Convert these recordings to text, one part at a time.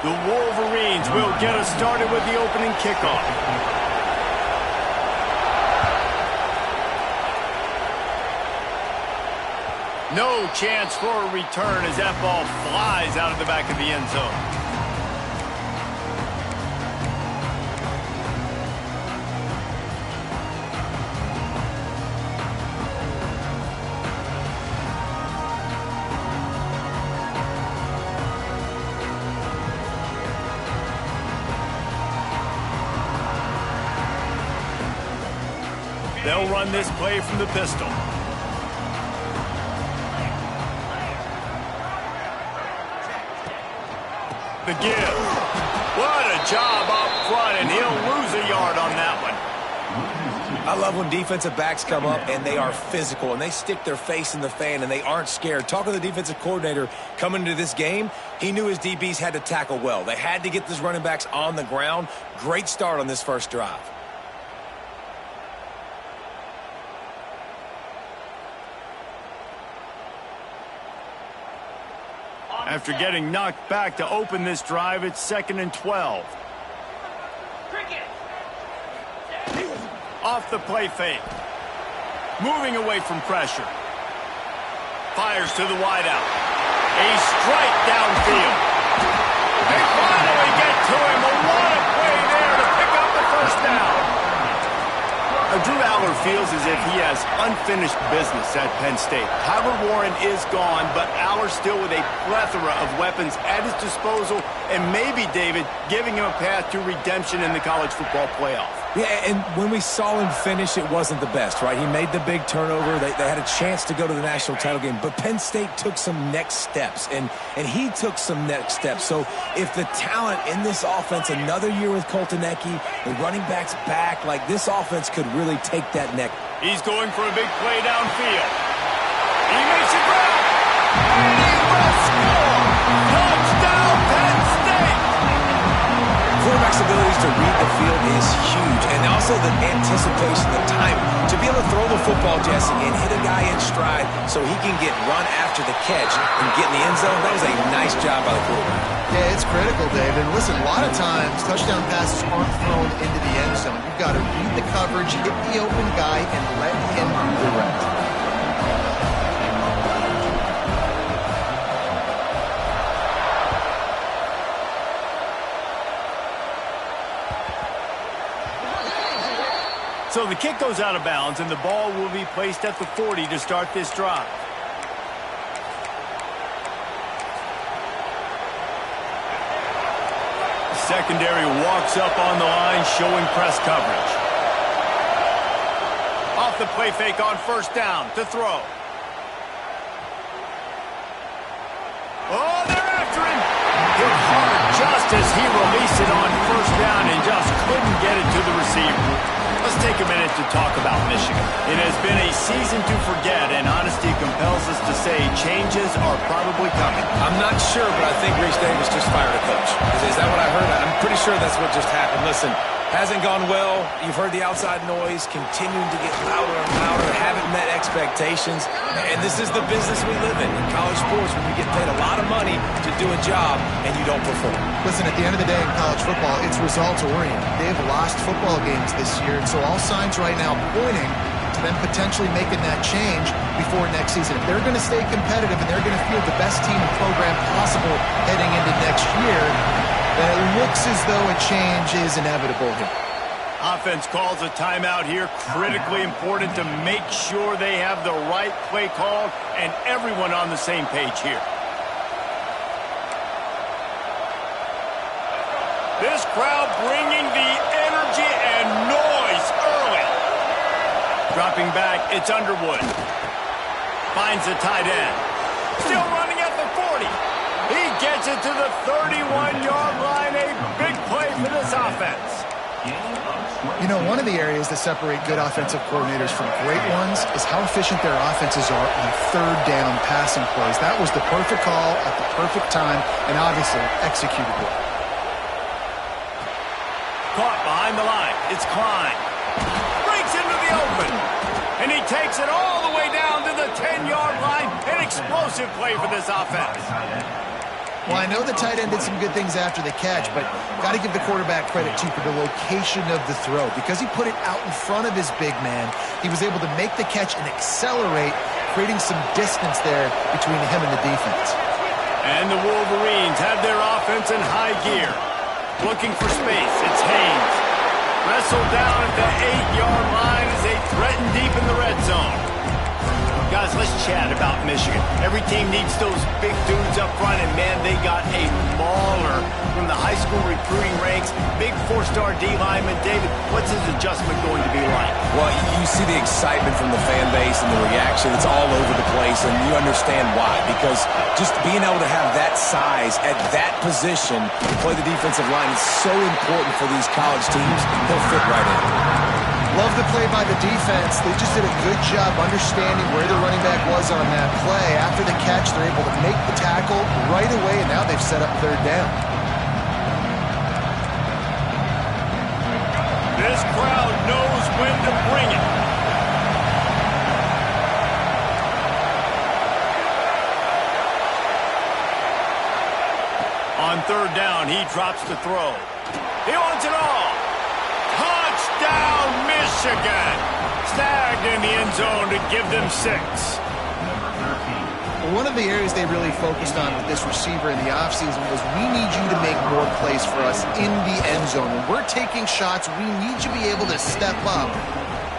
The Wolverines will get us started with the opening kickoff. No chance for a return as that ball flies out of the back of the end zone. They'll run this play from the pistol. The give. What a job up front, and he'll lose a yard on that one. I love when defensive backs come up and they are physical and they stick their face in the fan and they aren't scared. Talking to the defensive coordinator coming into this game, he knew his DBs had to tackle well. They had to get these running backs on the ground. Great start on this first drive. After getting knocked back to open this drive, it's 2nd and 12. Off the play fake. Moving away from pressure. Fires to the wideout. A strike downfield. They finally get to him. What a play there to pick up the first down. Drew Aller feels as if he has unfinished business at Penn State. Tyler Warren is gone, but Aller still with a plethora of weapons at his disposal, and maybe, David, giving him a path to redemption in the college football playoff. Yeah, and when we saw him finish, it wasn't the best, right? He made the big turnover. They had a chance to go to the national title game, but Penn State took some next steps, and he took some next steps. So if the talent in this offense, another year with Colton Ecke, the running backs back, like this offense could really take that next. He's going for a big play downfield. He makes it grab. And he will score. Touchdown, Penn State. Quarterback's abilities to read the field is huge, and also the anticipation, the time to be able to throw the football, Jesse, and hit a guy in stride so he can get run after the catch and get in the end zone. That was a nice job by the quarterback. Yeah, it's critical, David. Listen, a lot of times touchdown passes aren't thrown into the end zone. You've got to read the coverage, hit the open guy, and let him do the rest. So the kick goes out of bounds, and the ball will be placed at the 40 to start this drive. Secondary walks up on the line, showing press coverage. Off the play fake on first down to throw. Oh, they're after him. Hit hard just as he released it on first down and just couldn't get it to the receiver. Let's take a minute to talk about Michigan. It has been a season to forget, and honesty compels us to say changes are probably coming. I'm not sure, but I think Reese Davis just fired a coach. Is that what I heard? I'm pretty sure that's what just happened. Listen, hasn't gone well. You've heard the outside noise continuing to get louder and louder. Haven't met expectations. And this is the business we live in college sports, when you get paid a lot of money to do a job and you don't perform. Listen, at the end of the day in college football, it's results-oriented. They've lost football games this year, and so all signs right now pointing to them potentially making that change before next season. If they're going to stay competitive and they're going to field the best team and program possible heading into next year, then it looks as though a change is inevitable here. Offense calls a timeout here. Critically important to make sure they have the right play called and everyone on the same page here. This crowd bringing the energy and noise early. Dropping back, it's Underwood. Finds the tight end. Still running at the 40. He gets it to the 31-yard line. A big play for this offense. You know, one of the areas that separate good offensive coordinators from great ones is how efficient their offenses are on third down passing plays. That was the perfect call at the perfect time and obviously executed well. Caught behind the line. It's Klein. Breaks into the open. And he takes it all the way down to the 10-yard line. An explosive play for this offense. Well, I know the tight end did some good things after the catch, but got to give the quarterback credit, too, for the location of the throw. Because he put it out in front of his big man, he was able to make the catch and accelerate, creating some distance there between him and the defense. And the Wolverines have their offense in high gear. Looking for space, it's Haynes. Wrestled down at the 8-yard line as they threaten deep in the red zone. Guys, let's chat about Michigan. Every team needs those big dudes up front, and man, they got a mauler from the high school recruiting ranks. Big 4-star D lineman. David, what's his adjustment going to be like? Well, you see the excitement from the fan base and the reaction. It's all over the place, and you understand why. Because just being able to have that size at that position to play the defensive line is so important for these college teams. He'll fit right in. Love the play by the defense. They just did a good job understanding where the running back was on that play. After the catch, they're able to make the tackle right away, and now they've set up third down. This crowd knows when to bring it. On third down, he drops the throw. He wants it all. Touchdown, Michigan! Snagged in the end zone to give them 6. Well, one of the areas they really focused on with this receiver in the offseason was, we need you to make more plays for us in the end zone. When we're taking shots, we need you to be able to step up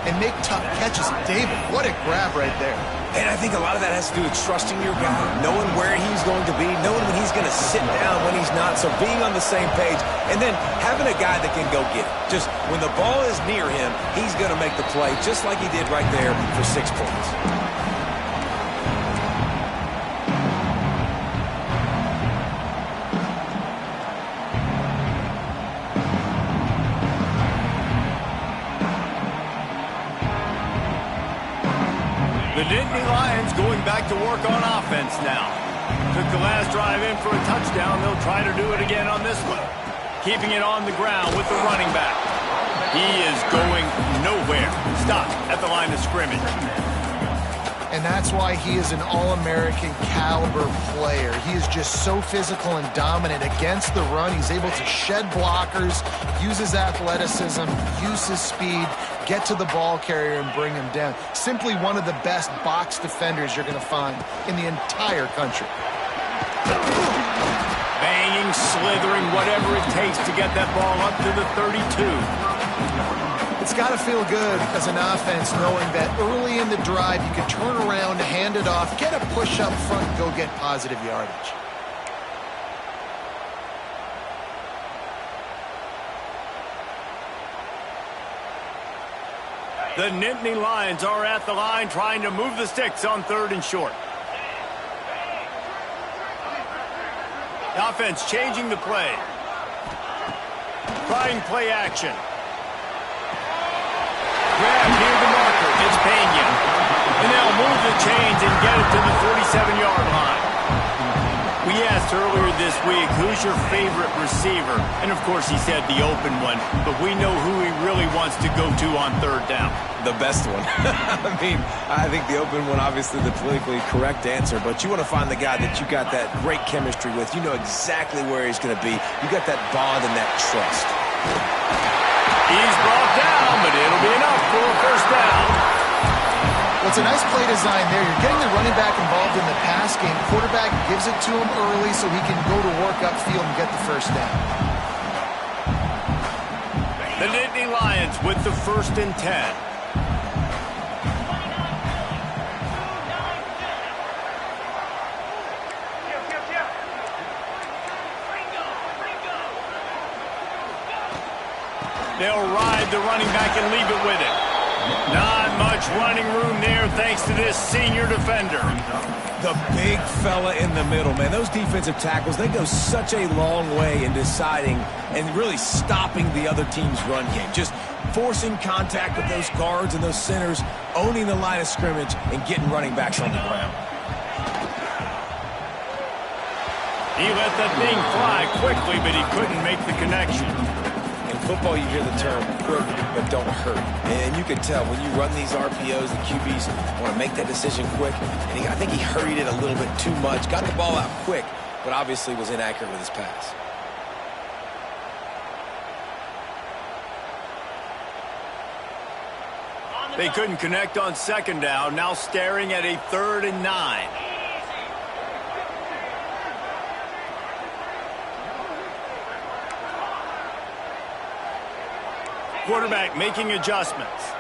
and make tough catches. David, what a grab right there. And I think a lot of that has to do with trusting your guy, knowing where he's going to be, knowing when he's going to sit down, when he's not, so being on the same page, and then having a guy that can go get it. Just when the ball is near him, he's going to make the play, just like he did right there for 6 points. The Nittany Lions going back to work on offense now. Took the last drive in for a touchdown. They'll try to do it again on this one. Keeping it on the ground with the running back. He is going nowhere. Stop at the line of scrimmage. And that's why he is an All-American caliber player. He is just so physical and dominant against the run. He's able to shed blockers, use his athleticism, use his speed, get to the ball carrier and bring him down. Simply one of the best box defenders you're going to find in the entire country. Banging, slithering, whatever it takes to get that ball up to the 32. It's got to feel good as an offense knowing that early in the drive you can turn around, hand it off, get a push up front, and go get positive yardage. The Nittany Lions are at the line trying to move the sticks on 3rd and short. The offense changing the play. Trying play action. Grab near the marker. It's Penn. And they'll move the chains and get it to the 47-yard line. We asked earlier this week, who's your favorite receiver? And, of course, he said the open one. But we know who he really wants to go to on 3rd down. The best one. I mean, I think the open one, obviously the politically correct answer, but you want to find the guy that you got that great chemistry with. You know exactly where he's going to be. You got that bond and that trust. He's brought down, but it'll be enough for a first down. Well, it's a nice play design there. You're getting the running back involved in the pass game. Quarterback gives it to him early so he can go to work upfield and get the first down. The Nittany Lions with the 1st and 10. They'll ride the running back and leave it with him. Not much running room there thanks to this senior defender. The big fella in the middle, man. Those defensive tackles, they go such a long way in deciding and really stopping the other team's run game. Just forcing contact with those guards and those centers, owning the line of scrimmage, and getting running backs on the ground. He let that thing fly quickly, but he couldn't make the connection. In football, you hear the term quick, but don't hurt. And you can tell when you run these RPOs, the QBs want to make that decision quick. And I think he hurried it a little bit too much, got the ball out quick, but obviously was inaccurate with his pass. They couldn't connect on second down, now staring at a 3rd and 9. Quarterback making adjustments.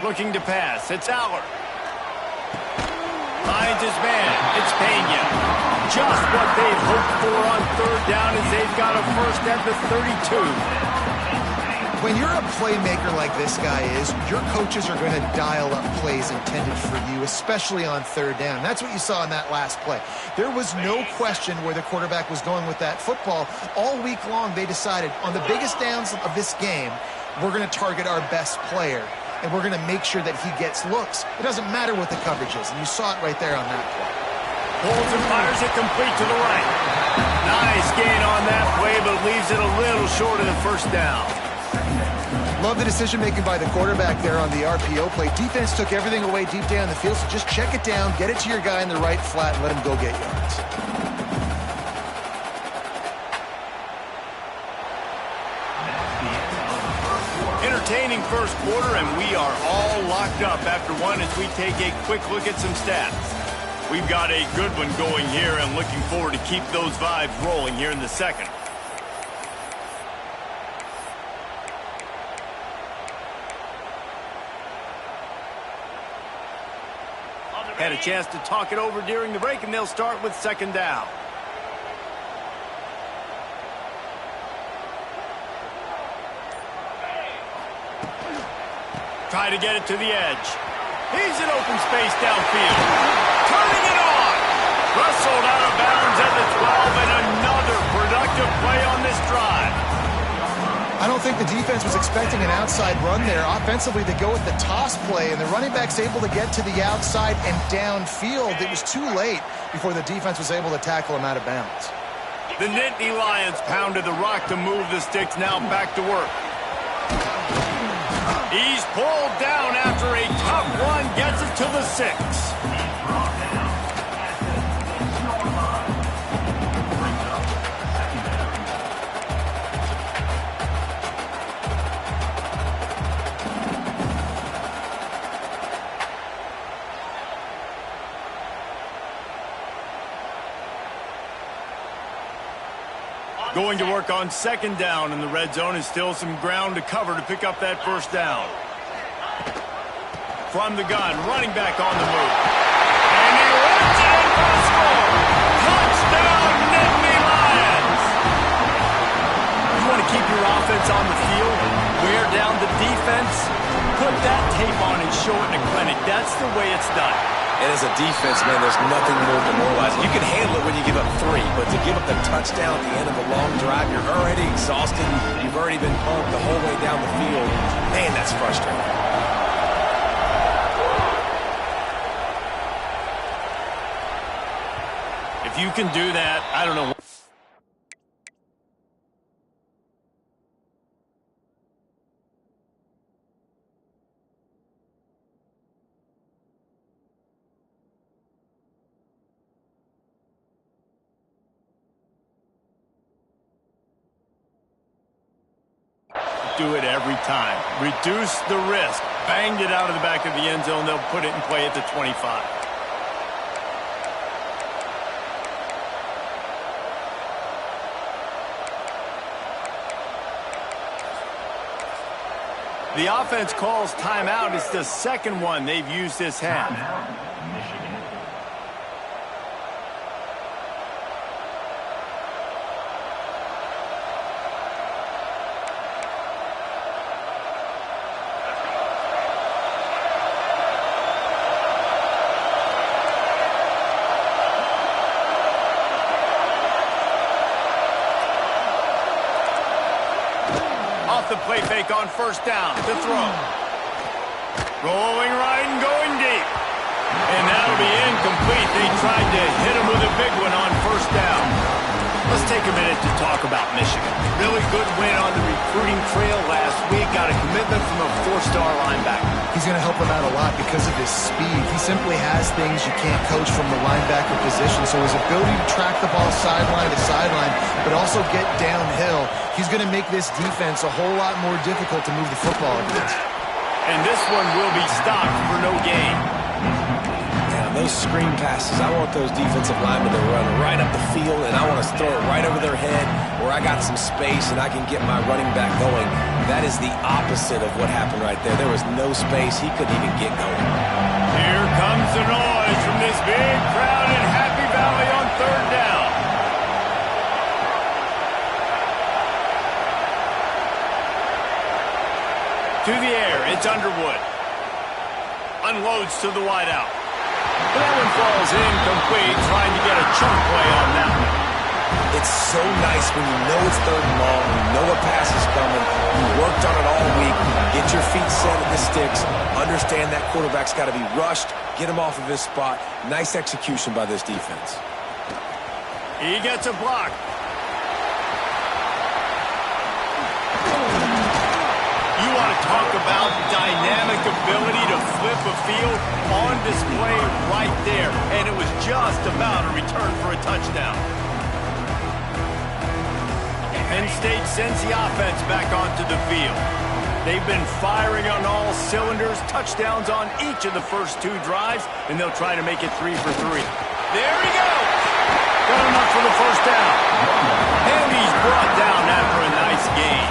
Looking to pass. It's Aller. Finds his man. It's Pena. Just what they've hoped for on 3rd down as they've got a first at the 32. When you're a playmaker like this guy is, your coaches are going to dial up plays intended for you, especially on 3rd down. That's what you saw in that last play. There was no question where the quarterback was going with that football. All week long, they decided on the biggest downs of this game, we're going to target our best player, and we're going to make sure that he gets looks. It doesn't matter what the coverage is, and you saw it right there on that play. Pulls and fires it complete to the right. Nice gain on that play, but leaves it a little short of the first down. Love the decision-making by the quarterback there on the RPO play. Defense took everything away deep down the field, so just check it down, get it to your guy in the right flat, and let him go get yards. Entertaining first quarter, and we are all locked up after one as we take a quick look at some stats. We've got a good one going here and looking forward to keep those vibes rolling here in the second. Had a chance to talk it over during the break, and they'll start with second down. Try to get it to the edge. He's in open space downfield. Turning it on. Wrestled out of bounds at the 12, and another productive play on this drive. I don't think the defense was expecting an outside run there. Offensively, they go with the toss play, and the running back's able to get to the outside and downfield. It was too late before the defense was able to tackle him out of bounds. The Nittany Lions pounded the rock to move the sticks, now back to work. He's pulled down after a tough run, gets it to the 6. Going to work on second down in the red zone, is still some ground to cover to pick up that first down. From the gun, running back on the move. And he runs it in for a score. Touchdown, Nittany Lions! You want to keep your offense on the field, wear down the defense, put that tape on and show it in a clinic. That's the way it's done. And as a defense, man, there's nothing more demoralizing. You can handle it when you give up 3, but to give up the touchdown at the end of a long drive, you're already exhausted. You've already been pumped the whole way down the field. Man, that's frustrating. If you can do that, I don't know. Do it every time. Reduce the risk. Banged it out of the back of the end zone. They'll put it in play at the 25. The offense calls timeout. It's the second one they've used this half. The play fake on first down to throw. Rolling right and going deep. And that'll be incomplete. They tried to hit him with a big one on first down. Let's take a minute to talk about Michigan. Really good win on the recruiting trail last week. Got a commitment from a 4-star linebacker. He's going to help him out a lot because of his speed. He simply has things you can't coach from the linebacker position. So his ability to track the ball sideline to sideline, but also get downhill, he's going to make this defense a whole lot more difficult to move the football against. And this one will be stopped for no gain. Those screen passes, I want those defensive linemen to run right up the field, and I want to throw it right over their head where I got some space and I can get my running back going. That is the opposite of what happened right there. There was no space. He couldn't even get going. Here comes the noise from this big crowd in Happy Valley on 3rd down. To the air, it's Underwood. Unloads to the wideout. That one falls incomplete, trying to get a chunk play on that one. It's so nice when you know it's 3rd and long, you know a pass is coming, you worked on it all week, get your feet set at the sticks, understand that quarterback's got to be rushed, get him off of his spot. Nice execution by this defense. He gets a block. You want to talk about dynamic ability to flip a field on display right there. And it was just about a return for a touchdown. Penn State sends the offense back onto the field. They've been firing on all cylinders, touchdowns on each of the first 2 drives, and they'll try to make it 3 for 3. There he goes! Got enough for the first down. And he's brought down after a nice gain.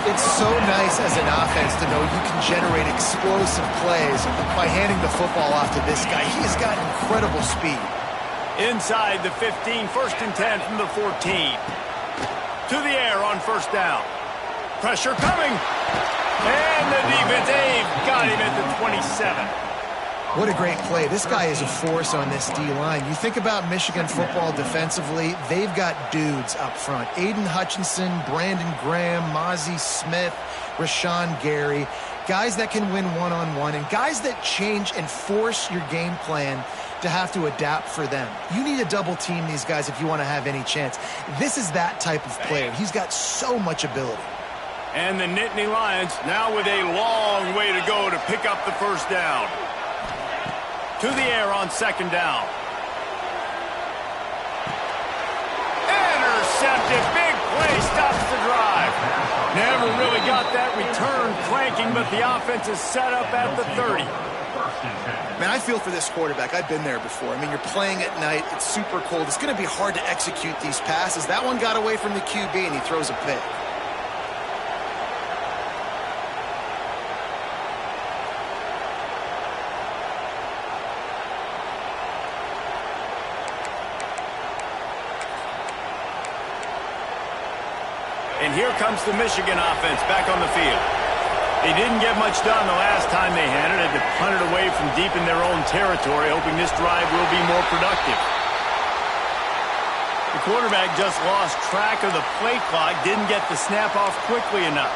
It's so nice as an offense to know you can generate explosive plays by handing the football off to this guy. He has got incredible speed. Inside the 15, 1st and 10 from the 14. To the air on 1st down. Pressure coming. And the defense, they've got him at the 27. What a great play. This guy is a force on this D-line. You think about Michigan football defensively, they've got dudes up front. Aiden Hutchinson, Brandon Graham, Mozzie Smith, Rashawn Gary. Guys that can win one-on-one and guys that change and force your game plan to have to adapt for them. You need to double team these guys if you want to have any chance. This is that type of player. He's got so much ability. And the Nittany Lions now with a long way to go to pick up the first down. To the air on 2nd down. Intercepted. Big play. Stops the drive. Never really got that return cranking, but the offense is set up at the 30. Man, I feel for this quarterback. I've been there before. I mean, you're playing at night. It's super cold. It's going to be hard to execute these passes. That one got away from the QB, and he throws a pick. And here comes the Michigan offense back on the field. They didn't get much done the last time they had it. Had to punt it away from deep in their own territory, hoping this drive will be more productive. The quarterback just lost track of the play clock, didn't get the snap off quickly enough.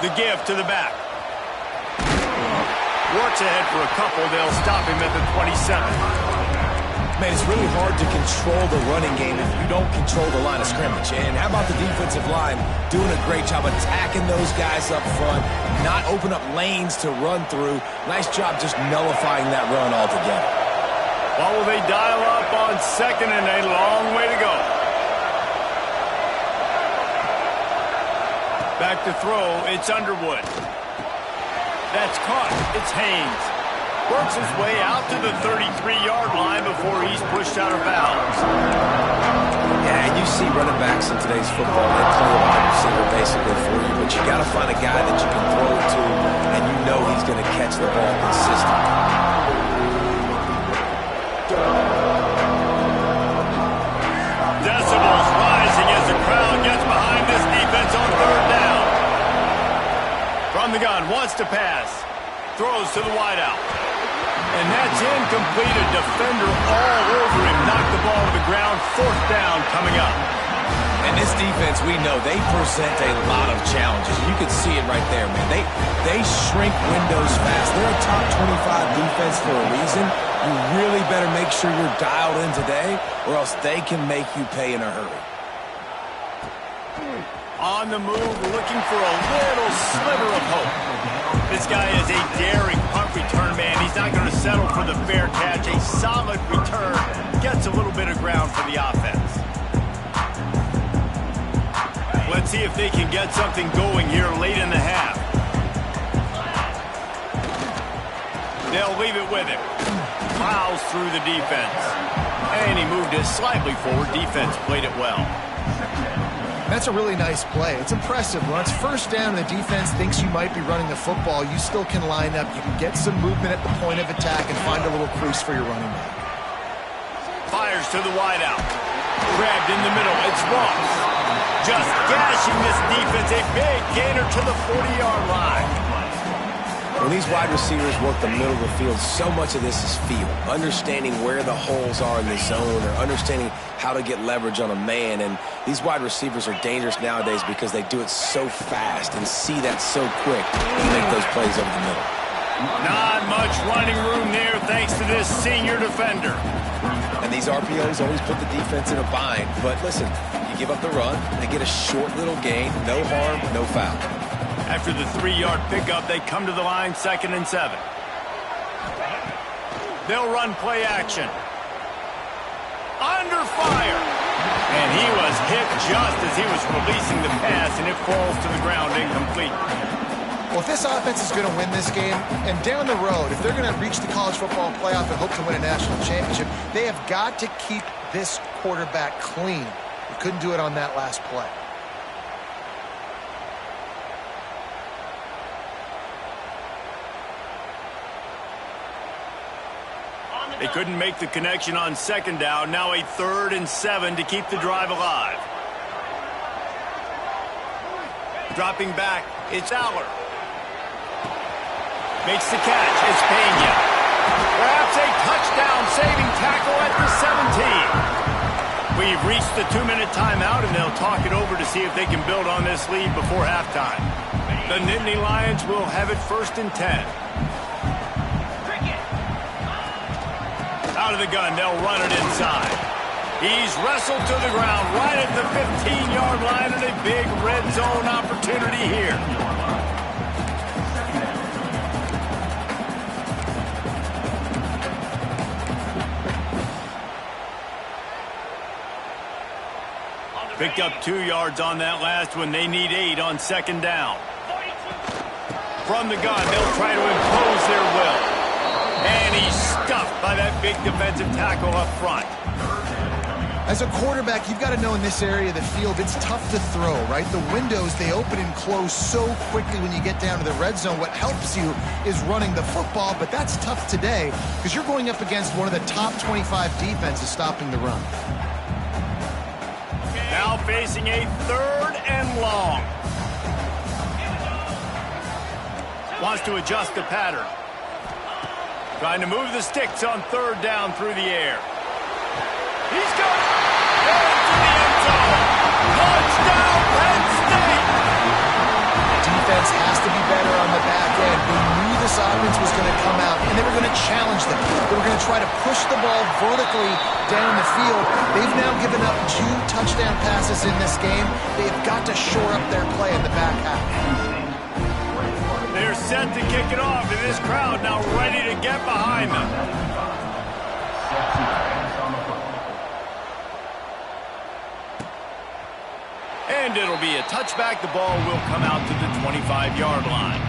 The give to the back. Works ahead for a couple. They'll stop him at the 27. Man, it's really hard to control the running game if you don't control the line of scrimmage. And how about the defensive line doing a great job attacking those guys up front, not open up lanes to run through. Nice job just nullifying that run altogether. Well, will they dial up on 2nd and a long way to go? Back to throw, it's Underwood. That's caught, it's Haynes. Works his way out to the 33-yard line before he's pushed out of bounds. Yeah, and you see running backs in today's football, they play a wide receiver basically for you, but you got to find a guy that you can throw it to, and you know he's going to catch the ball consistently. Decibels rising as the crowd gets behind this defense on 3rd down. From the gun, wants to pass. Throws to the wideout. And that's incomplete. A defender all over him. Knocked the ball to the ground. 4th down coming up. And this defense, we know, they present a lot of challenges. You can see it right there, man. They shrink windows fast. They're a top 25 defense for a reason. You really better make sure you're dialed in today, or else they can make you pay in a hurry. On the move, looking for a little sliver of hope. This guy is a daring punt return man. He's not going to settle for the fair catch. A solid return. Gets a little bit of ground for the offense. Let's see if they can get something going here late in the half. They'll leave it with him. Plows through the defense. And he moved it slightly forward. Defense played it well. That's a really nice play. It's impressive. When it's 1st down and the defense thinks you might be running the football, you still can line up. You can get some movement at the point of attack and find a little crease for your running back. Fires to the wideout. Grabbed in the middle. It's Ross. Just gashing this defense. A big gainer to the 40-yard line. When these wide receivers work the middle of the field, so much of this is feel. Understanding where the holes are in the zone, or understanding how to get leverage on a man. And these wide receivers are dangerous nowadays because they do it so fast and see that so quick to make those plays over the middle. Not much running room there thanks to this senior defender. And these RPOs always put the defense in a bind. But listen, you give up the run, they get a short little gain, no harm, no foul. After the 3-yard pickup, they come to the line, 2nd and 7. They'll run play action. Under fire. And he was hit just as he was releasing the pass, and it falls to the ground incomplete. Well, if this offense is going to win this game, and down the road, if they're going to reach the college football playoff and hope to win a national championship, they have got to keep this quarterback clean. They couldn't do it on that last play. They couldn't make the connection on 2nd down. Now a 3rd and 7 to keep the drive alive. Dropping back, it's Aller. Makes the catch, it's Pena. Perhaps a touchdown-saving tackle at the 17. We've reached the 2-minute timeout, and they'll talk it over to see if they can build on this lead before halftime. The Nittany Lions will have it 1st and 10. Out of the gun, they'll run it inside. He's wrestled to the ground right at the 15-yard line, and a big red zone opportunity here. Picked up 2 yards on that last one. They need 8 on 2nd down. From the gun, they'll try to impose their will. And he's stuffed by that big defensive tackle up front. As a quarterback, you've got to know in this area of the field, it's tough to throw, right? The windows, they open and close so quickly when you get down to the red zone. What helps you is running the football, but that's tough today because you're going up against one of the top 25 defenses stopping the run. Now facing a 3rd and long. Wants to adjust the pattern. Trying to move the sticks on 3rd down through the air. He's got it. Into the end zone. Touchdown, Penn State. Defense has to be better on the back end. They knew this offense was going to come out, and they were going to challenge them. They were going to try to push the ball vertically down the field. They've now given up 2 touchdown passes in this game. They've got to shore up their play in the back half. They're set to kick it off, and this crowd now ready to get behind them. And it'll be a touchback. The ball will come out to the 25-yard line.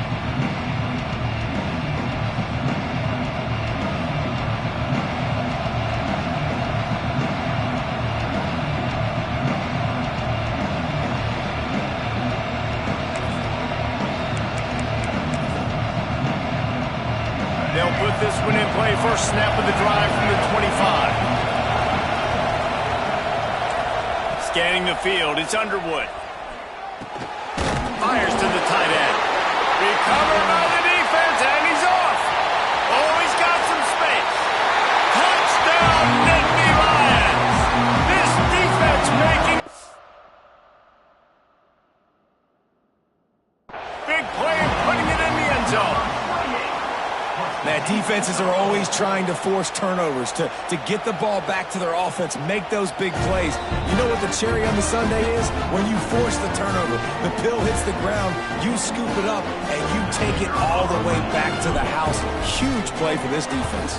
They'll put this one in play. First snap of the drive from the 25. Scanning the field, it's Underwood. Fires to the tight end. Recovered by the defense, and he's off. Oh, he's got some making... Big play and putting it in the end zone. Man, defenses are always trying to force turnovers to get the ball back to their offense, make those big plays. You know what the cherry on the sundae is? When you force the turnover, the pill hits the ground, you scoop it up, and you take it all the way back to the house. Huge play for this defense.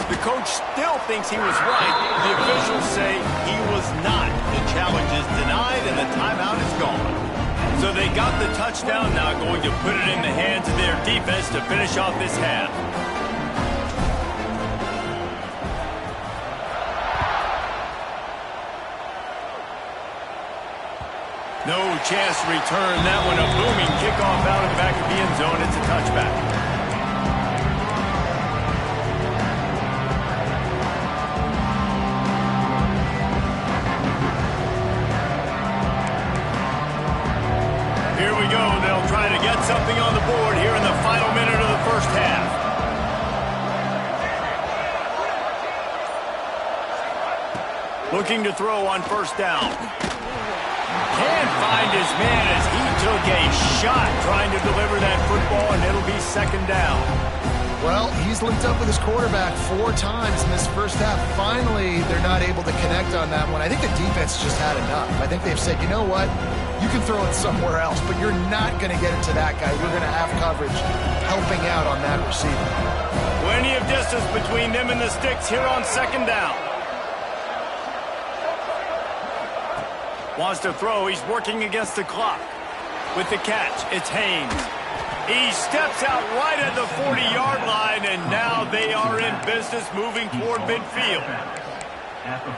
The coach still thinks he was right. The officials say he was not. The challenge is denied, and the timeout is gone. So they got the touchdown, now going to put it in the hands of their defense to finish off this half. No chance to return that one. A booming kickoff out of the back of the end zone. It's a touchback. Here we go. They'll try to get something on the board here in the final minute of the first half. Looking to throw on first down. Can't find his man as he took a shot trying to deliver that football, and it'll be second down. Well, he's linked up with his quarterback 4 times in this first half. Finally, they're not able to connect on that one. I think the defense just had enough. I think they've said, you know what? You can throw it somewhere else, but you're not going to get it to that guy. You're going to have coverage helping out on that receiver. Plenty of distance between them and the sticks here on second down. Wants to throw. He's working against the clock. With the catch, it's Haynes. He steps out right at the 40-yard line, and now they are in business moving toward midfield.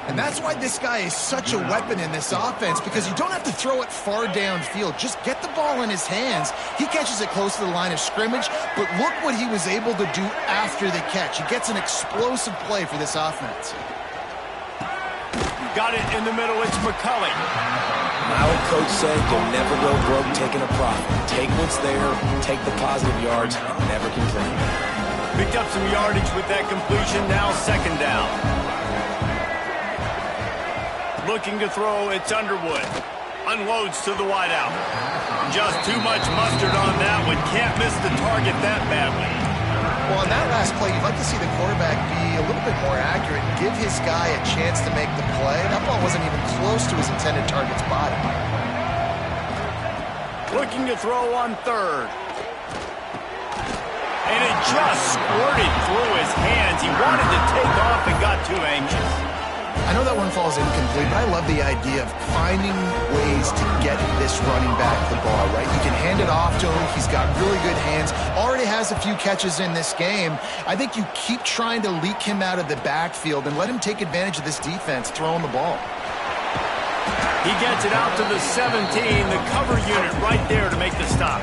And that's why this guy is such a weapon in this offense, because you don't have to throw it far downfield. Just get the ball in his hands. He catches it close to the line of scrimmage, but look what he was able to do after the catch. He gets an explosive play for this offense. Got it in the middle. It's McCulley. My old coach said you'll never go broke taking a profit. Take what's there, take the positive yards, and never complain. Picked up some yardage with that completion. Now second down. Looking to throw, it's Underwood. Unloads to the wideout. Just too much mustard on that one. Can't miss the target that badly. Well, on that last play, you'd like to see the quarterback be a little bit more accurate, give his guy a chance to make the play. That ball wasn't even close to his intended target's body. Looking to throw on third. And it just squirted through his hands. He wanted to take off and got too anxious. I know that one falls incomplete, but I love the idea of finding ways to get this running back the ball, right? You can hand it off to him. He's got really good hands. Already has a few catches in this game. I think you keep trying to leak him out of the backfield and let him take advantage of this defense throwing the ball. He gets it out to the 17, the cover unit right there to make the stop.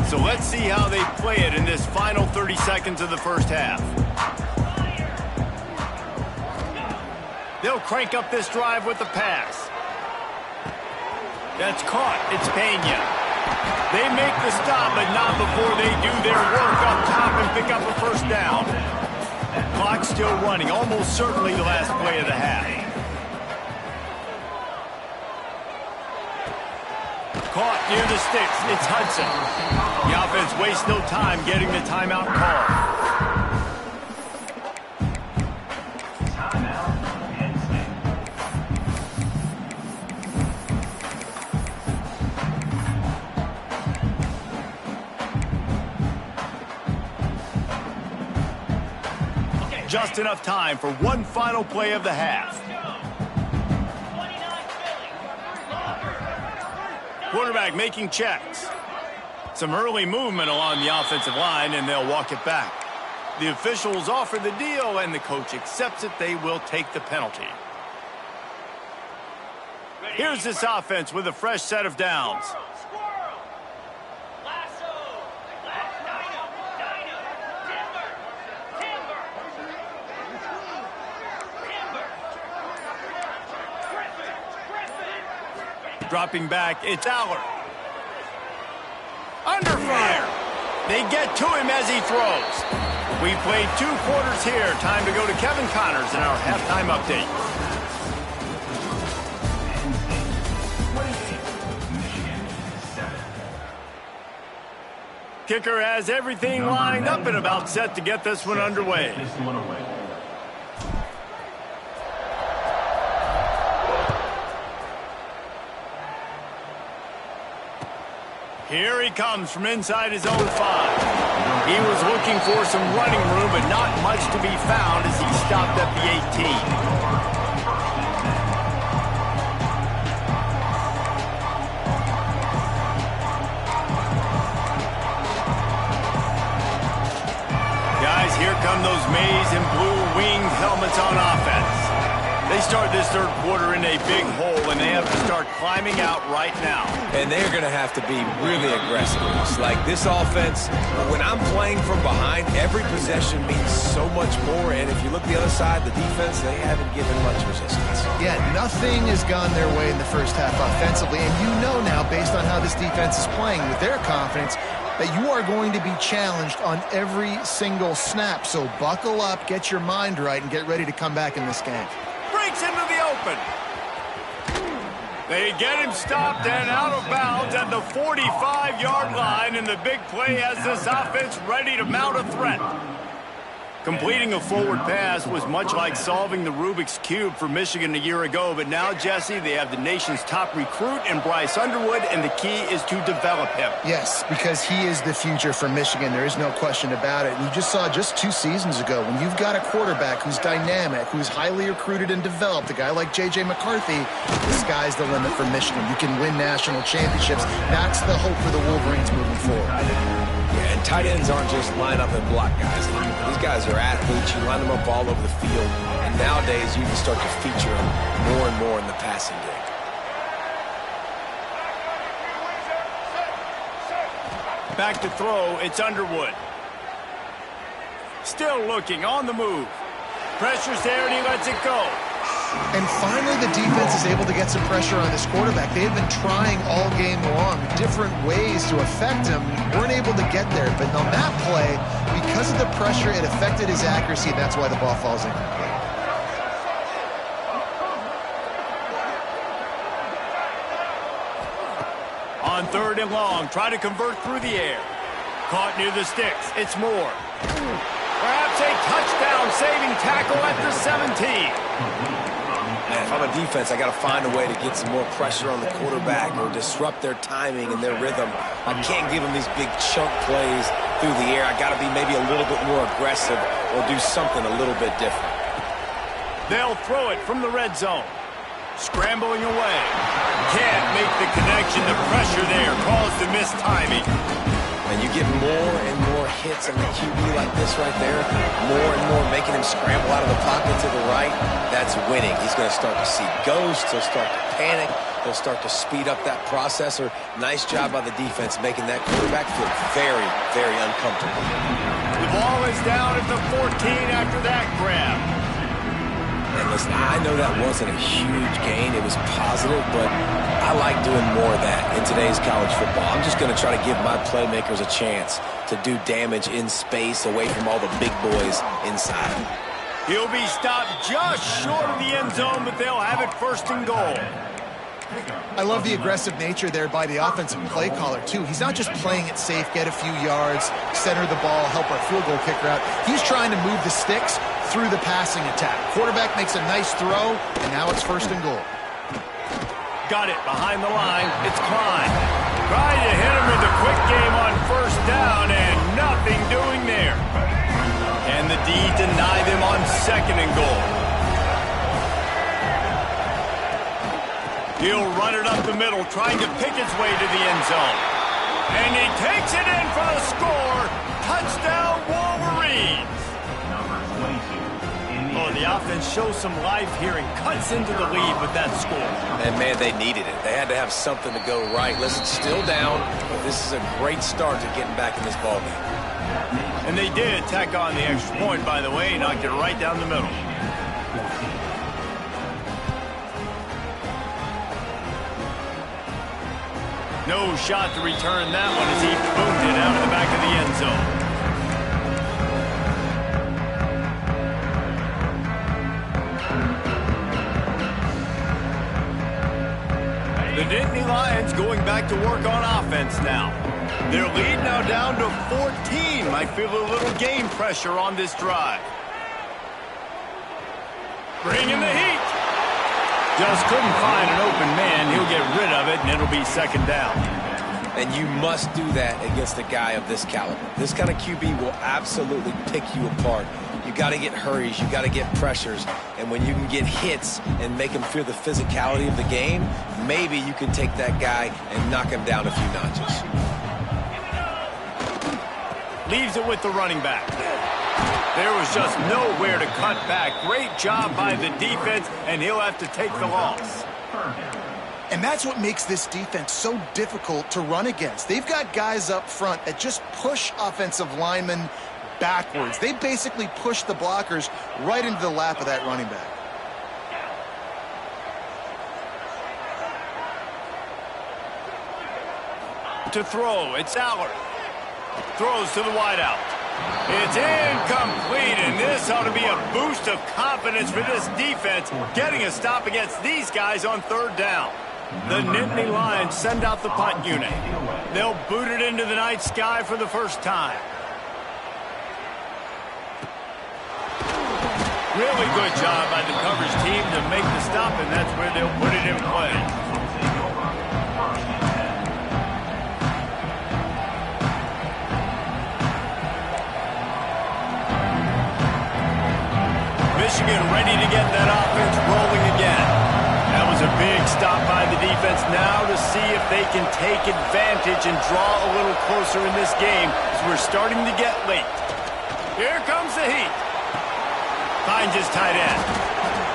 So let's see how they play it in this final 30 seconds of the first half. They'll crank up this drive with the pass. That's caught. It's Pena. They make the stop, but not before they do their work up top and pick up a first down. Clock still running, almost certainly the last play of the half. Caught near the sticks. It's Hudson. The offense wastes no time getting the timeout call. Just enough time for one final play of the half. Quarterback making checks. Some early movement along the offensive line, and they'll walk it back. The officials offer the deal, and the coach accepts it. They will take the penalty. Here's this offense with a fresh set of downs. Dropping back, it's Aller. under fire. They get to him as he throws. We played 2 quarters here. Time to go to Kevin Connors in our halftime update. Kicker has everything lined up and about set to get this one underway. Here he comes from inside his own 5. He was looking for some running room, but not much to be found as he stopped at the 18. Here come those maize and blue winged helmets on offense. They start this third quarter in a big hole, and they have to start climbing out right now. And they're going to have to be really aggressive. It's like this offense, when I'm playing from behind, every possession means so much more. And if you look the other side, the defense, they haven't given much resistance. Yeah, nothing has gone their way in the first half offensively. And you know now, based on how this defense is playing with their confidence, that you are going to be challenged on every single snap. So buckle up, get your mind right, and get ready to come back in this game. Breaks into the open. They get him stopped and out of bounds at the 45-yard line, and the big play has this offense ready to mount a threat. Completing a forward pass was much like solving the Rubik's Cube for Michigan a year ago, but now, Jesse, they have the nation's top recruit in Bryce Underwood, and the key is to develop him. Yes, because he is the future for Michigan. There is no question about it. And you just saw just 2 seasons ago, when you've got a quarterback who's dynamic, who's highly recruited and developed, a guy like J.J. McCarthy, the sky's the limit for Michigan. You can win national championships. That's the hope for the Wolverines moving forward. Yeah, and tight ends aren't just line up and block guys. These guys are athletes. You line them up all over the field. And nowadays, you can start to feature them more and more in the passing game. Back to throw, it's Underwood. Still looking, on the move. Pressure's there, and he lets it go. And finally, the defense is able to get some pressure on this quarterback. They have been trying all game long different ways to affect him. Weren't able to get there. But on that play, because of the pressure, it affected his accuracy, and that's why the ball falls incomplete. On 3rd and long, try to convert through the air. Caught near the sticks. It's Moore. Perhaps a touchdown-saving tackle at the 17. Man, if I'm a defense, I got to find a way to get some more pressure on the quarterback or disrupt their timing and their rhythm. I can't give them these big chunk plays through the air. I got to be maybe a little bit more aggressive or do something a little bit different. They'll throw it from the red zone. Scrambling away. Can't make the connection. The pressure there caused the missed timing. And you get more and more hits on the QB like this right there, more and more making him scramble out of the pocket to the right. That's winning. He's going to start to see ghosts. He'll start to panic. He'll start to speed up that processor. Nice job by the defense making that quarterback feel very, very uncomfortable. The ball is down at the 14 after that grab. And listen, I know that wasn't a huge gain. It was positive, but I like doing more of that in today's college football. I'm just going to try to give my playmakers a chance to do damage in space away from all the big boys inside. He'll be stopped just short of the end zone, but they'll have it 1st and goal. I love the aggressive nature there by the offensive play caller, too. He's not just playing it safe, get a few yards, center the ball, help our field goal kicker out. He's trying to move the sticks through the passing attack. Quarterback makes a nice throw, and now it's 1st and goal. Got it behind the line. It's Klein. Trying to hit him with a quick game on 1st down, and nothing doing there. And the D deny them on 2nd and goal. He'll run it up the middle, trying to pick his way to the end zone. And he takes it in for the score. Touchdown, Wolverines. Oh, the offense shows some life here and cuts into the lead with that score. And, man, they needed it. They had to have something to go right. Listen, still down, but this is a great start to getting back in this ballgame. And they did tack on the extra point, by the way, knocked it right down the middle. No shot to return that one as he boomed it out of the back of the end zone. The Nittany Lions going back to work on offense now. Their lead now down to 14. Might feel a little game pressure on this drive. Bringing the heat. Just couldn't find an open man. He'll get rid of it, and it'll be second down. And you must do that against a guy of this caliber. This kind of QB will absolutely pick you apart. You got to get hurries, you got to get pressures, and when you can get hits and make him feel the physicality of the game, maybe you can take that guy and knock him down a few notches. Leaves it with the running back. There was just nowhere to cut back. Great job by the defense, and he'll have to take the loss. And that's what makes this defense so difficult to run against. They've got guys up front that just push offensive linemen backwards. They basically push the blockers right into the lap of that running back. To throw, it's Allard. Throws to the wideout. It's incomplete, and this ought to be a boost of confidence for this defense, getting a stop against these guys on third down. The Nittany Lions send out the punt unit. They'll boot it into the night sky for the first time. Really good job by the coverage team to make the stop, and that's where they'll put it in play. Michigan ready to get that offense rolling again. That was a big stop by the defense. Now to see if they can take advantage and draw a little closer in this game as we're starting to get late. Here comes the heat. Finds his tight end.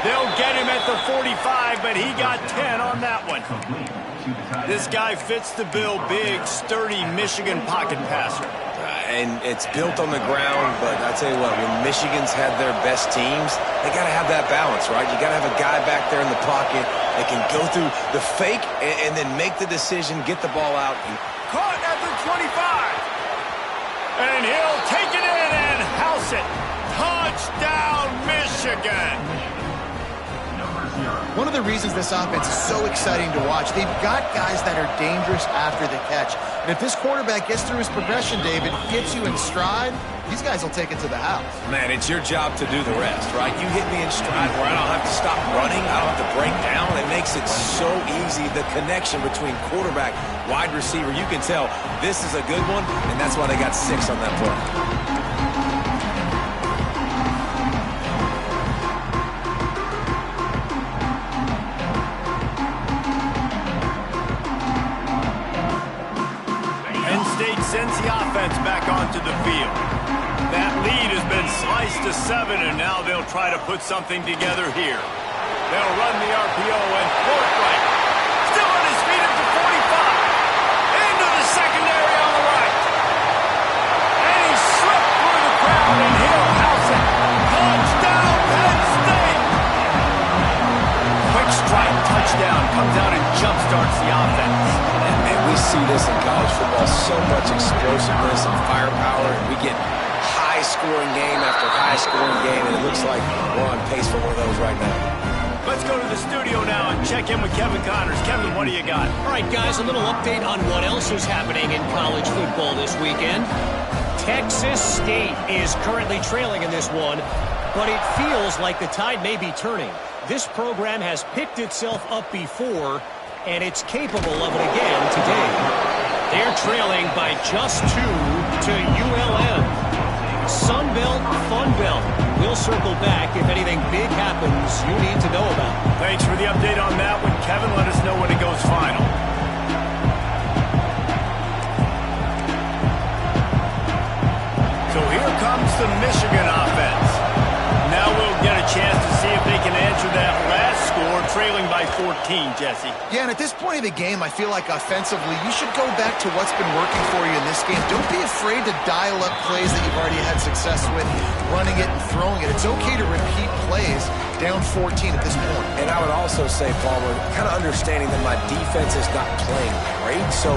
They'll get him at the 45, but he got 10 on that one. This guy fits the bill. Big, sturdy Michigan pocket passer. And it's built on the ground, but I tell you what, when Michigan's had their best teams, they got to have that balance, right? You got to have a guy back there in the pocket that can go through the fake and then make the decision, get the ball out. Caught at the 25. And he'll take it in and house it. Touchdown, Michigan. One of the reasons this offense is so exciting to watch, they've got guys that are dangerous after the catch. And if this quarterback gets through his progression, David, gets you in stride, these guys will take it to the house. Man, it's your job to do the rest, right? You hit me in stride where I don't have to stop running, I don't have to break down. It makes it so easy, the connection between quarterback, wide receiver. You can tell this is a good one, and that's why they got 6 on that play. Sends the offense back onto the field. That lead has been sliced to 7, and now they'll try to put something together here. They'll run the RPO and forthright. Still on his feet at the 45. Into the secondary on the right. And he slipped through the crowd, and he'll house it. Touchdown, Penn State! Quick strike touchdown comes out and jumpstarts the offense. And we see this in college football, so much explosiveness and firepower, and we get high-scoring game after high-scoring game, and it looks like we're on pace for one of those right now. Let's go to the studio now and check in with Kevin Connors. Kevin, what do you got? All right, guys, a little update on what else is happening in college football this weekend. Texas State is currently trailing in this one, but it feels like the tide may be turning. This program has picked itself up before, and it's capable of it again today. They're trailing by just 2 to ULM. Sunbelt, Funbelt. We'll circle back if anything big happens you need to know about. Thanks for the update on that one, Kevin. Let us know when it goes final. So here comes the Michigan offense. Now we'll get a chance to see if they can answer that last score. trailing by 14, Jesse. Yeah, and at this point of the game, I feel like offensively, you should go back to what's been working for you in this game. Don't be afraid to dial up plays that you've already had success with, running it and throwing it. It's okay to repeat plays down 14 at this point. And I would also say, Palmer, kind of understanding that my defense is not playing great. So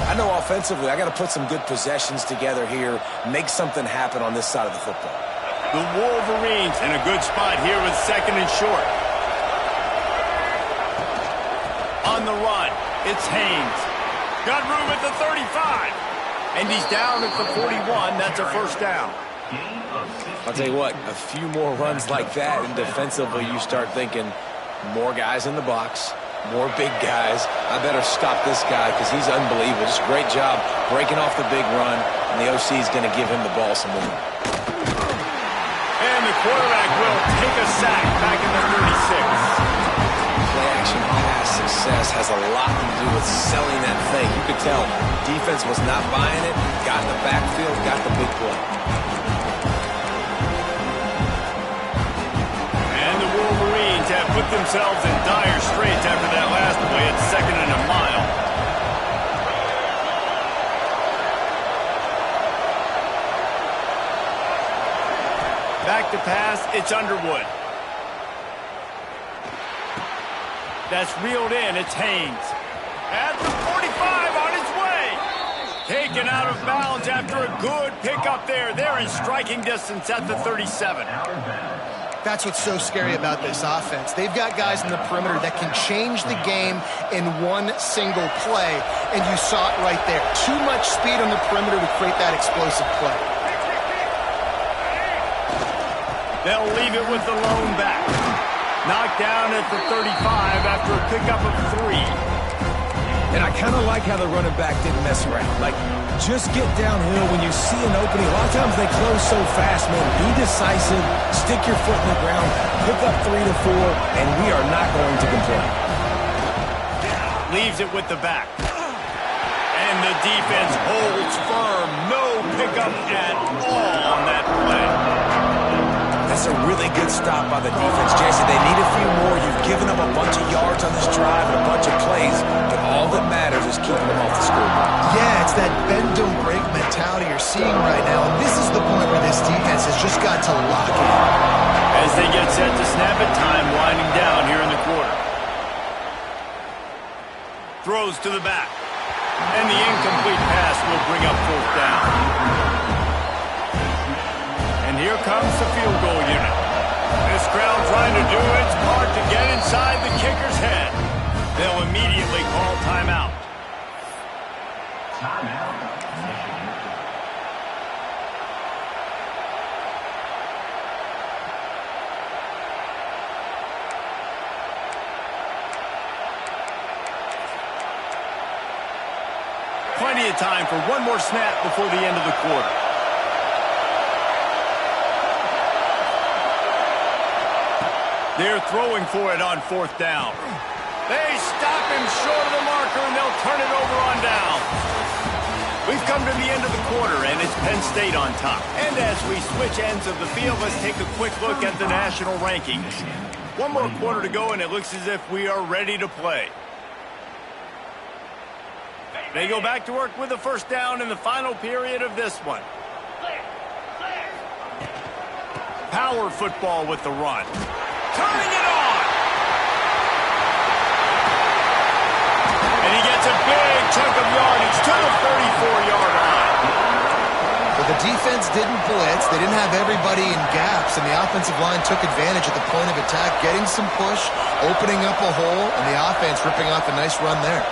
I know offensively, I got to put some good possessions together here, make something happen on this side of the football. The Wolverines in a good spot here with 2nd and short. On the run, it's Haynes. Got room at the 35. And he's down at the 41. That's a first down. I'll tell you what, a few more runs like that, and defensively you start thinking more guys in the box, more big guys. I better stop this guy because he's unbelievable. Just a great job breaking off the big run, and the OC is going to give him the ball some more. And the quarterback will take a sack back in the 36. Play-action pass success has a lot to do with selling that thing. You could tell defense was not buying it, got in the backfield, got the big play. And the Wolverines have put themselves in dire straits after that last play at 2nd and a mile. Back to pass, it's Underwood. That's reeled in, it's Haynes. At the 45 on his way. Taken out of bounds after a good pickup there. They're in striking distance at the 37. That's what's so scary about this offense. They've got guys in the perimeter that can change the game in one single play, and you saw it right there. Too much speed on the perimeter to create that explosive play. They'll leave it with the lone back. Knocked down at the 35 after a pickup of 3. And I kind of like how the running back didn't mess around. Like, just get downhill when you see an opening. A lot of times they close so fast, man. Be decisive, stick your foot in the ground, pick up 3 to 4, and we are not going to complain. Leaves it with the back. And the defense holds firm. No pickup at all on that play. That's a really good stop by the defense, Jason. They need a few more. You've given them a bunch of yards on this drive and a bunch of plays, but all that matters is keeping them off the scoreboard. Yeah, it's that bend don't break mentality you're seeing right now. And this is the point where this defense has just got to lock in. As they get set to snap it, time winding down here in the quarter. Throws to the back. And the incomplete pass will bring up 4th down. And here comes the field goal unit. This crowd trying to do its part to get inside the kicker's head. They'll immediately call timeout. Plenty of time for one more snap before the end of the quarter. They're throwing for it on 4th down. They stop him short of the marker, and they'll turn it over on down. We've come to the end of the quarter, and it's Penn State on top. And as we switch ends of the field, let's take a quick look at the national rankings. One more quarter to go, and it looks as if we are ready to play. They go back to work with the 1st down in the final period of this one. Power football with the run. Turning it on! And he gets a big chunk of yardage to the 34-yard line. But the defense didn't blitz. They didn't have everybody in gaps, and the offensive line took advantage at the point of attack, getting some push, opening up a hole, and the offense ripping off a nice run there.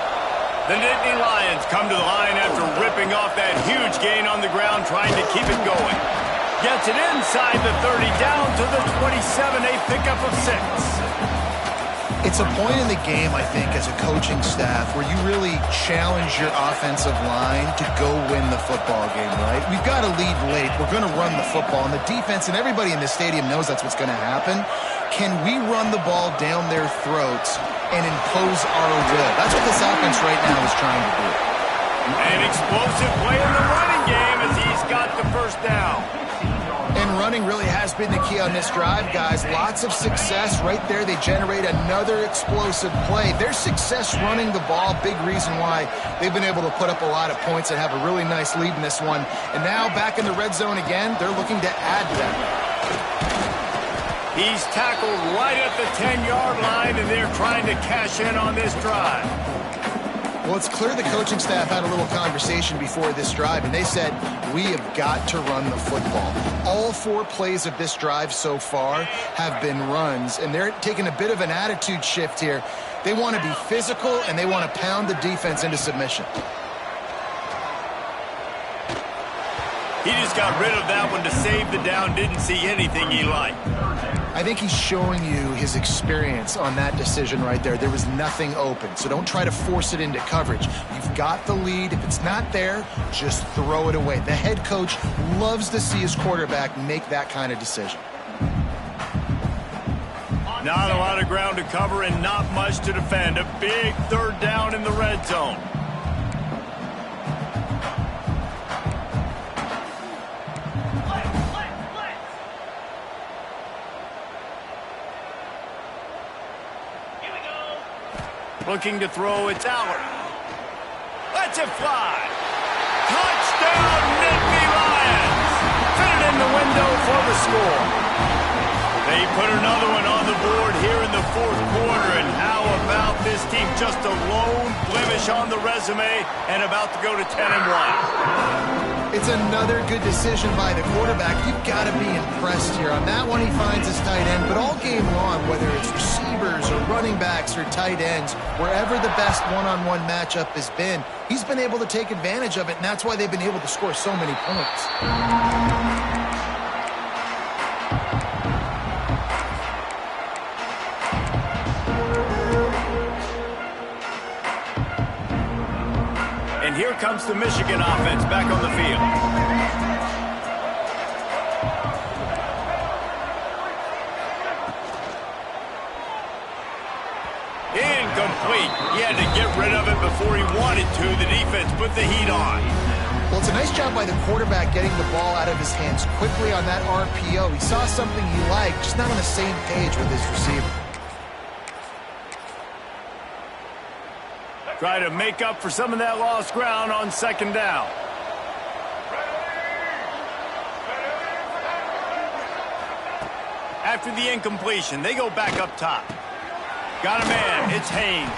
The Nittany Lions come to the line after ripping off that huge gain on the ground, trying to keep it going. Gets it inside the 30, down to the 27, a pickup of 6. It's a point in the game, I think, as a coaching staff where you really challenge your offensive line to go win the football game, right? We've got to lead late. We're going to run the football, and the defense and everybody in the stadium knows that's what's going to happen. Can we run the ball down their throats and impose our will? That's what this offense right now is trying to do. An explosive play in the running game as he's got the 1st down. And running really has been the key on this drive, guys. Lots of success right there. They generate another explosive play. Their success running the ball, big reason why they've been able to put up a lot of points and have a really nice lead in this one. And now back in the red zone again, they're looking to add to that. He's tackled right at the 10-yard line, and they're trying to cash in on this drive. Well, it's clear the coaching staff had a little conversation before this drive, and they said, we have got to run the football. All 4 plays of this drive so far have been runs, and they're taking a bit of an attitude shift here. They want to be physical, and they want to pound the defense into submission. He just got rid of that one to save the down, didn't see anything he liked. I think he's showing you his experience on that decision right there. There was nothing open, so don't try to force it into coverage. You've got the lead. If it's not there, just throw it away. The head coach loves to see his quarterback make that kind of decision. Not a lot of ground to cover and not much to defend. A big 3rd down in the red zone. Looking to throw, it's Aller. Lets it fly. Touchdown, Nittany Lions. Fit it in the window for the score. They put another one on the board here in the 4th quarter, and how about this team? Just a lone blemish on the resume and about to go to 10-1. It's another good decision by the quarterback. You've got to be impressed here. On that one, he finds his tight end, but all game long, whether it's receivers or running backs or tight ends, wherever the best one-on-one matchup has been, he's been able to take advantage of it, and that's why they've been able to score so many points. And here comes the Michigan offense back on the field. Incomplete. He had to get rid of it before he wanted to. The defense put the heat on. Well, it's a nice job by the quarterback getting the ball out of his hands quickly on that RPO. He saw something he liked, just not on the same page with his receiver. Try to make up for some of that lost ground on 2nd down. After the incompletion, they go back up top. Got a man, it's Haynes.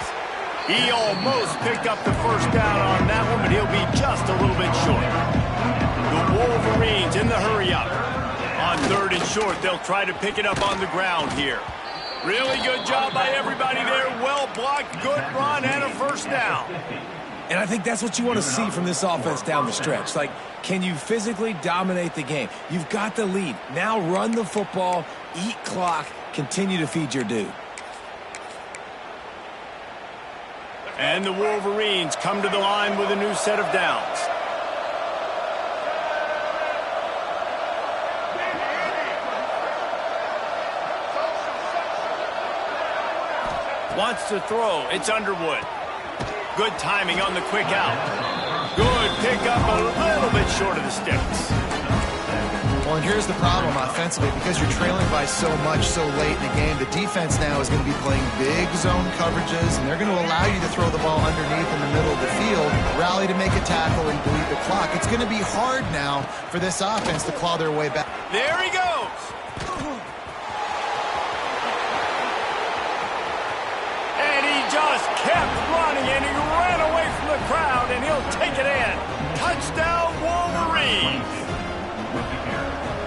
He almost picked up the 1st down on that one, but he'll be just a little bit short. The Wolverines in the hurry-up. On 3rd and short, they'll try to pick it up on the ground here. Really good job by everybody there. Well blocked, good run, and a 1st down. And I think that's what you want to see from this offense down the stretch. Like, can you physically dominate the game? You've got the lead. Now run the football, eat clock, continue to feed your dude. And the Wolverines come to the line with a new set of downs. Wants to throw. It's Underwood. Good timing on the quick out. Good pickup, a little bit short of the sticks. Well, and here's the problem offensively. Because you're trailing by so much so late in the game, the defense now is going to be playing big zone coverages, and they're going to allow you to throw the ball underneath in the middle of the field, rally to make a tackle, and bleed the clock. It's going to be hard now for this offense to claw their way back. There he goes. Just kept running, and he ran away from the crowd, and he'll take it in. Touchdown, Wolverines.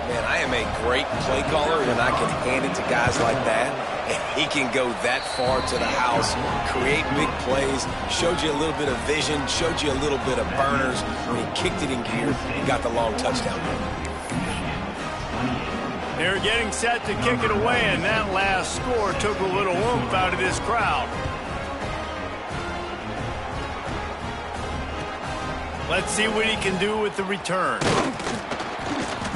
Man, I am a great play caller when I can hand it to guys like that. And he can go that far to the house, create big plays, showed you a little bit of vision, showed you a little bit of burners, and he kicked it in gear and got the long touchdown. They're getting set to kick it away, and that last score took a little oomph out of this crowd. Let's see what he can do with the return.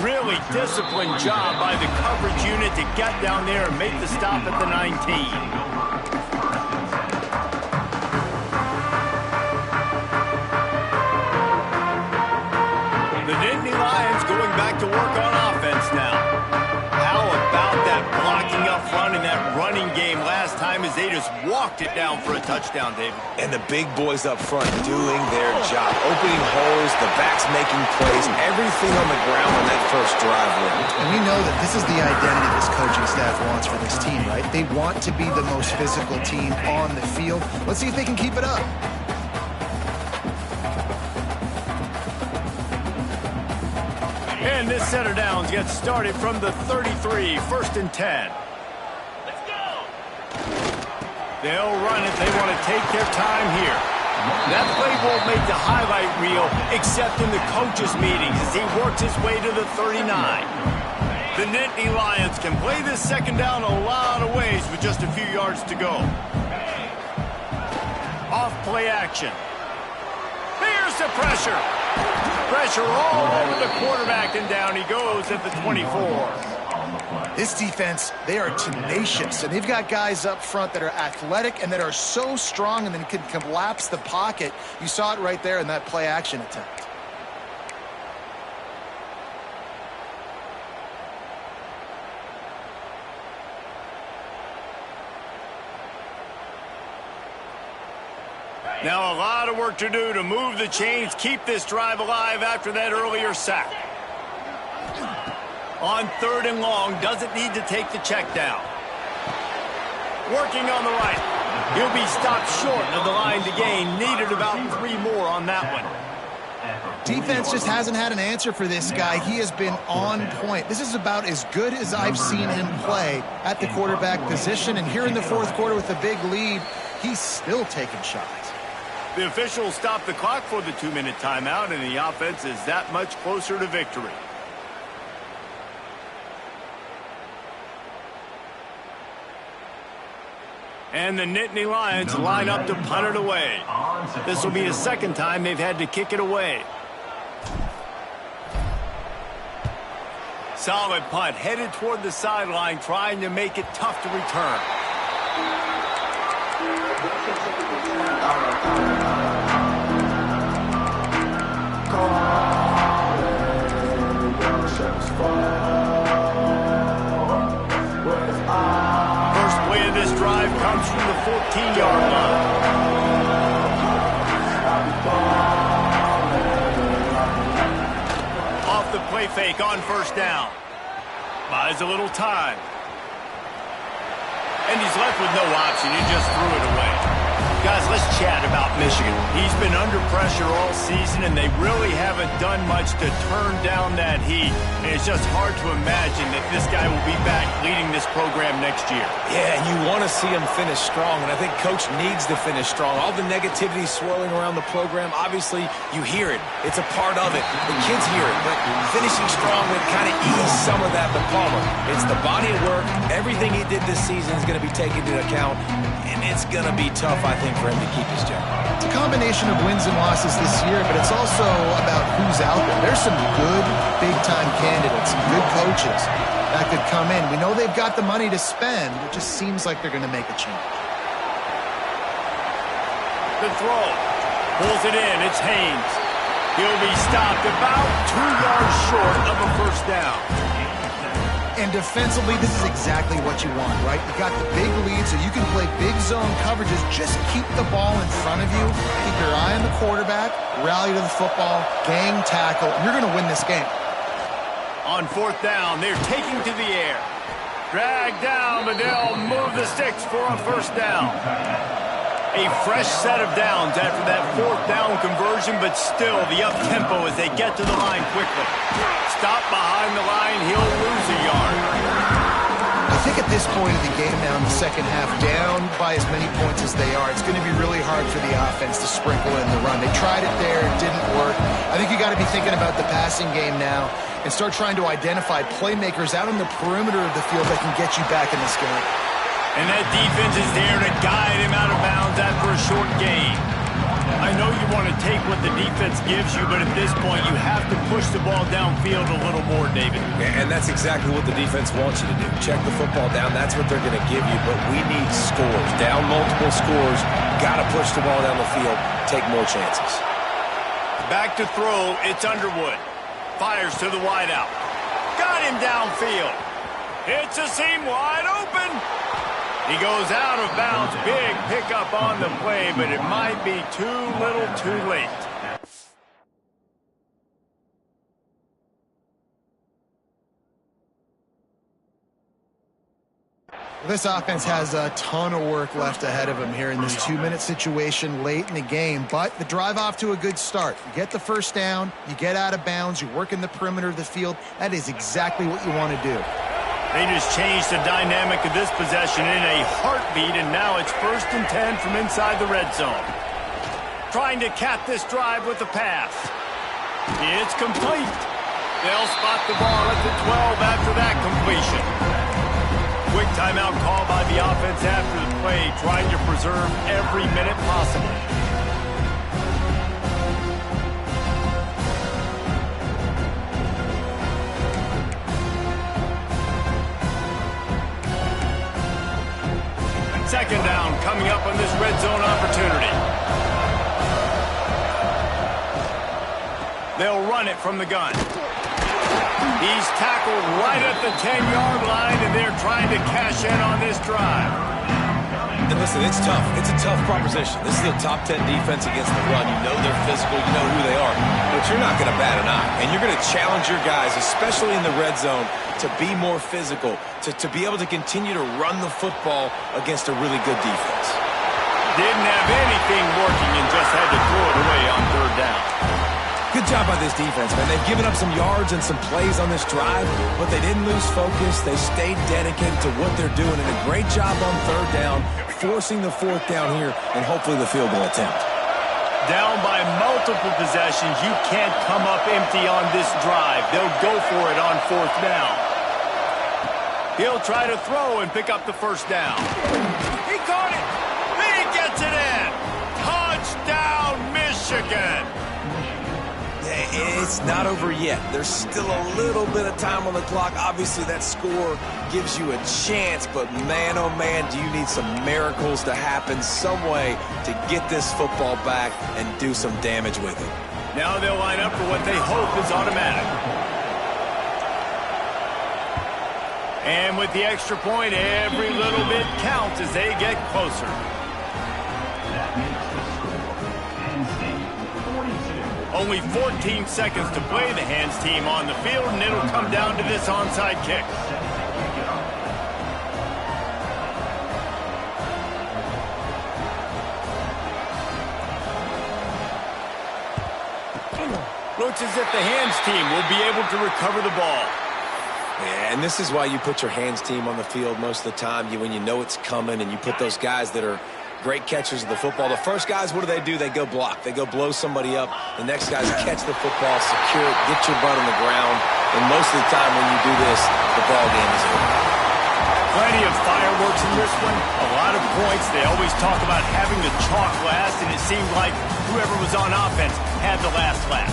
Really disciplined job by the coverage unit to get down there and make the stop at the 19. The Nittany Lions Lions going back to work on offense now. How about that blocking up front in that running game last time as they just walked it down for a touchdown, David? And the big boys up front doing their job, opening holes, the backs making plays, everything on the ground on that first drive. And we know that this is the identity this coaching staff wants for this team, right? They want to be the most physical team on the field. Let's see if they can keep it up. And this set of downs gets started from the 33, 1st and 10. Let's go! They'll run it. They want to take their time here. That play won't make the highlight reel except in the coaches' meetings as he works his way to the 39. The Nittany Lions can play this second down a lot of ways with just a few yards to go. Off play action. Here's the pressure. Pressure all over the quarterback, and down he goes at the 24. This defense, they are tenacious, and they've got guys up front that are athletic and that are so strong and then can collapse the pocket. You saw it right there in that play action attempt. Now a lot of work to do to move the chains, keep this drive alive after that earlier sack. On 3rd and long, doesn't need to take the check down. Working on the right. He'll be stopped short of the line to gain. Needed about 3 more on that one. Defense just hasn't had an answer for this guy. He has been on point. This is about as good as I've seen him play at the quarterback position. And here in the 4th quarter with a big lead, he's still taking shots. The officials stop the clock for the 2-minute timeout, and the offense is that much closer to victory. And the Nittany Lions line up to punt it away. This will be the 2nd time they've had to kick it away. Solid punt, headed toward the sideline, trying to make it tough to return. First play of this drive comes from the 14-yard line. Off the play fake on 1st down. Buys a little time. And he's left with no option. He just threw it away. Guys, let's chat about Michigan. He's been under pressure all season, and they really haven't done much to turn down that heat. And it's just hard to imagine that this guy will be back leading this program next year. Yeah, and you want to see him finish strong, and I think Coach needs to finish strong. All the negativity swirling around the program, obviously, you hear it. It's a part of it. The kids hear it, but finishing strong would kind of ease some of that. But Palmer, it's the body of work. Everything he did this season is going to be taken into account, and it's going to be tough, I think, for him to keep his job. It's a combination of wins and losses this year, but it's also about who's out there. There's some good big-time candidates, some good coaches that could come in. We know they've got the money to spend. It just seems like they're going to make a change. The throw. Pulls it in. It's Haynes. He'll be stopped about 2 yards short of a 1st down. And defensively, this is exactly what you want, right? You got the big lead, so you can play big zone coverages. Just keep the ball in front of you. Keep your eye on the quarterback. Rally to the football. Gang tackle. You're going to win this game. On 4th down, they're taking to the air. Drag down, but they'll move the sticks for a 1st down. A fresh set of downs after that 4th down conversion, but still the up-tempo as they get to the line quickly. Stop behind the line, he'll lose a yard. I think at this point of the game now in the 2nd half, down by as many points as they are, it's going to be really hard for the offense to sprinkle in the run. They tried it there, it didn't work. I think you got to be thinking about the passing game now and start trying to identify playmakers out on the perimeter of the field that can get you back in this game. And that defense is there to guide him out of bounds after a short gain. I know you want to take what the defense gives you, but at this point you have to push the ball downfield a little more, David. And that's exactly what the defense wants you to do. Check the football down. That's what they're going to give you, but we need scores. Down multiple scores. Got to push the ball down the field. Take more chances. Back to throw. It's Underwood. Fires to the wideout. Got him downfield. It's a seam wide open. He goes out of bounds. Big pickup on the play, but it might be too little too late. This offense has a ton of work left ahead of them here in this 2-minute situation late in the game, but the drive off to a good start. You get the first down, you get out of bounds, you work in the perimeter of the field. That is exactly what you want to do. They just changed the dynamic of this possession in a heartbeat, and now it's 1st and 10 from inside the red zone. Trying to cap this drive with a pass. It's complete. They'll spot the ball at the 12 after that completion. Quick timeout call by the offense after the play, trying to preserve every minute possible. Second down coming up on this red zone opportunity. They'll run it from the gun. He's tackled right at the 10-yard line, and they're trying to cash in on this drive. And listen, it's tough. It's a tough proposition. This is a top 10 defense against the run. You know they're physical. You know who they are. But you're not going to bat an eye. And you're going to challenge your guys, especially in the red zone, to be more physical, to be able to continue to run the football against a really good defense. Didn't have anything working and just had to throw it away on 3rd down. Good job by this defense, man. They've given up some yards and some plays on this drive, but they didn't lose focus. They stayed dedicated to what they're doing, and a great job on 3rd down, forcing the 4th down here, and hopefully the field goal attempt. Down by multiple possessions, you can't come up empty on this drive. They'll go for it on 4th down. He'll try to throw and pick up the 1st down. He caught it. He gets it in. Touchdown, Michigan. It's not over yet. There's still a little bit of time on the clock. Obviously, that score gives you a chance, but man, oh man, do you need some miracles to happen some way to get this football back and do some damage with it. Now they'll line up for what they hope is automatic. And with the extra point, every little bit counts as they get closer. Only 14 seconds to play. The hands team on the field, and it'll come down to this onside kick. Looks as if the hands team will be able to recover the ball. Yeah, and this is why you put your hands team on the field most of the time. When you know it's coming, and you put those guys that are great catchers of the football. The first guys, what do? They go block. They go blow somebody up. The next guys catch the football, secure it, get your butt on the ground. And most of the time when you do this, the ball game is over. Plenty of fireworks in this one. A lot of points. They always talk about having the chalk last, and it seemed like whoever was on offense had the last laugh.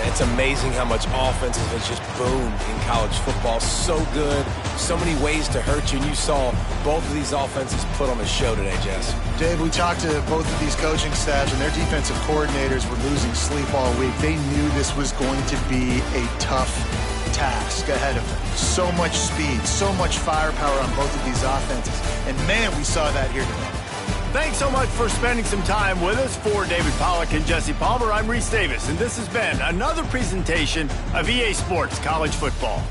It's amazing how much offense has just boomed in college football. So good. So many ways to hurt you. And you saw both of these offenses put on a show today, Jess. Dave, we talked to both of these coaching staffs, and their defensive coordinators were losing sleep all week. They knew this was going to be a tough task ahead of them. So much speed, so much firepower on both of these offenses. And, man, we saw that here today. Thanks so much for spending some time with us. For David Pollack and Jesse Palmer, I'm Reese Davis, and this has been another presentation of EA Sports College Football.